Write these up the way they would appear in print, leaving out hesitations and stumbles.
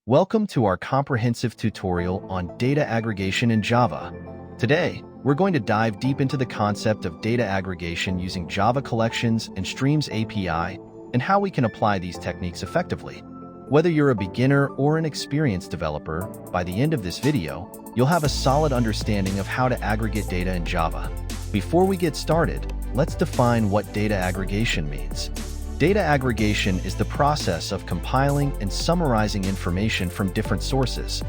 Welcome to our comprehensive tutorial on data aggregation in Java. Today, we're going to dive deep into the concept of data aggregation using Java Collections and Streams API and how we can apply these techniques effectively. Whether you're a beginner or an experienced developer, by the end of this video, you'll have a solid understanding of how to aggregate data in Java. Before we get started, let's define what data aggregation means. Data aggregation is the process of compiling and summarizing information from different sources.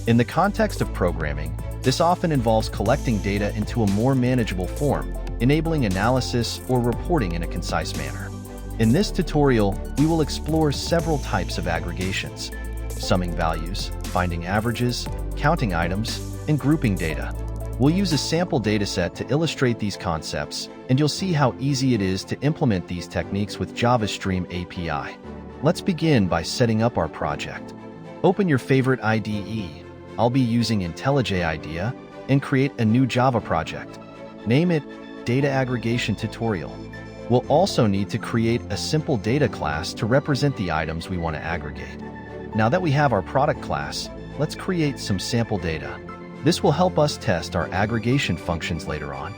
In the context of programming, this often involves collecting data into a more manageable form, enabling analysis or reporting in a concise manner. In this tutorial, we will explore several types of aggregations: summing values, finding averages, counting items, and grouping data. We'll use a sample dataset to illustrate these concepts, and you'll see how easy it is to implement these techniques with Java Stream API. Let's begin by setting up our project. Open your favorite IDE. I'll be using IntelliJ IDEA, and create a new Java project. Name it Data Aggregation Tutorial. We'll also need to create a simple data class to represent the items we want to aggregate. Now that we have our product class, let's create some sample data. This will help us test our aggregation functions later on.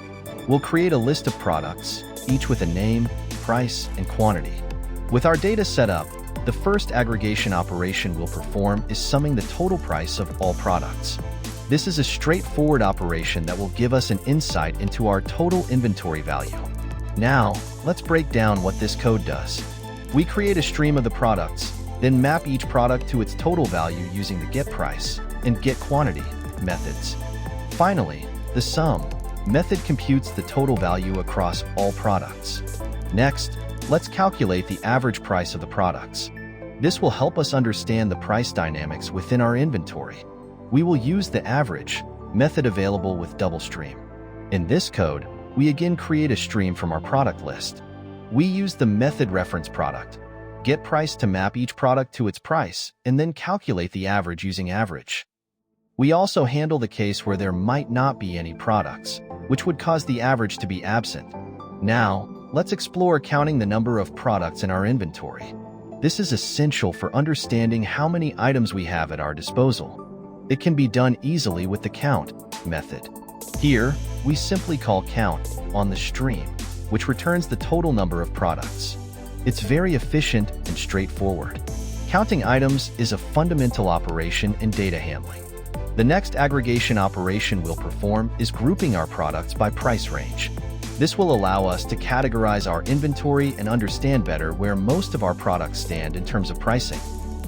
We'll create a list of products, each with a name, price, and quantity. With our data set up, the first aggregation operation we'll perform is summing the total price of all products. This is a straightforward operation that will give us an insight into our total inventory value. Now, let's break down what this code does. We create a stream of the products, then map each product to its total value using the getPrice and getQuantity methods. Finally, the sum method computes the total value across all products. Next, let's calculate the average price of the products. This will help us understand the price dynamics within our inventory. We will use the average method available with DoubleStream. In this code, we again create a stream from our product list. We use the method reference product, getPrice, to map each product to its price and then calculate the average using average. We also handle the case where there might not be any products, which would cause the average to be absent. Now, let's explore counting the number of products in our inventory. This is essential for understanding how many items we have at our disposal. It can be done easily with the count method. Here, we simply call count on the stream, which returns the total number of products. It's very efficient and straightforward. Counting items is a fundamental operation in data handling. The next aggregation operation we'll perform is grouping our products by price range. This will allow us to categorize our inventory and understand better where most of our products stand in terms of pricing.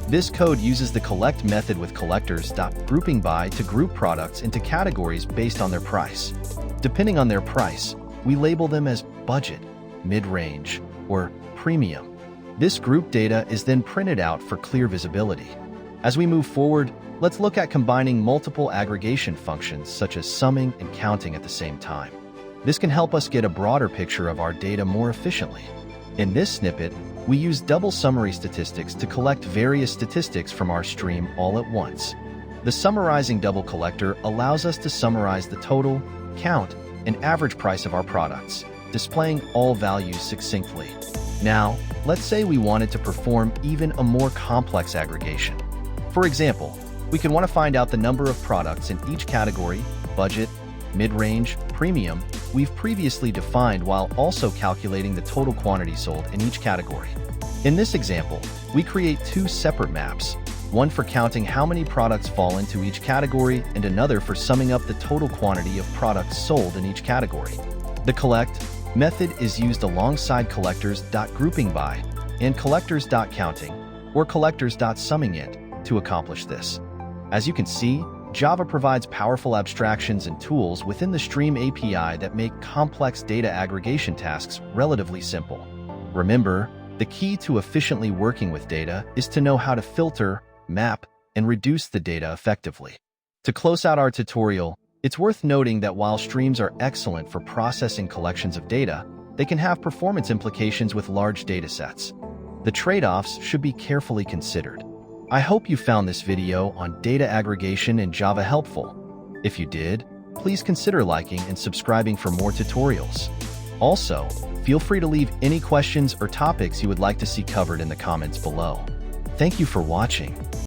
This code uses the collect method with collectors.groupingby to group products into categories based on their price. Depending on their price, we label them as budget, mid-range, or premium. This group data is then printed out for clear visibility. As we move forward, let's look at combining multiple aggregation functions such as summing and counting at the same time. This can help us get a broader picture of our data more efficiently. In this snippet, we use double summary statistics to collect various statistics from our stream all at once. The summarizing double collector allows us to summarize the total, count, and average price of our products, displaying all values succinctly. Now, let's say we wanted to perform even a more complex aggregation. For example, we could want to find out the number of products in each category, budget, mid-range, premium, we've previously defined, while also calculating the total quantity sold in each category. In this example, we create two separate maps, one for counting how many products fall into each category and another for summing up the total quantity of products sold in each category. The collect method is used alongside collectors.groupingby and collectors.counting or collectors.summingInt to accomplish this. As you can see, Java provides powerful abstractions and tools within the Stream API that make complex data aggregation tasks relatively simple. Remember, the key to efficiently working with data is to know how to filter, map, and reduce the data effectively. To close out our tutorial, it's worth noting that while streams are excellent for processing collections of data, they can have performance implications with large datasets. The trade-offs should be carefully considered. I hope you found this video on data aggregation in Java helpful. If you did, please consider liking and subscribing for more tutorials. Also, feel free to leave any questions or topics you would like to see covered in the comments below. Thank you for watching.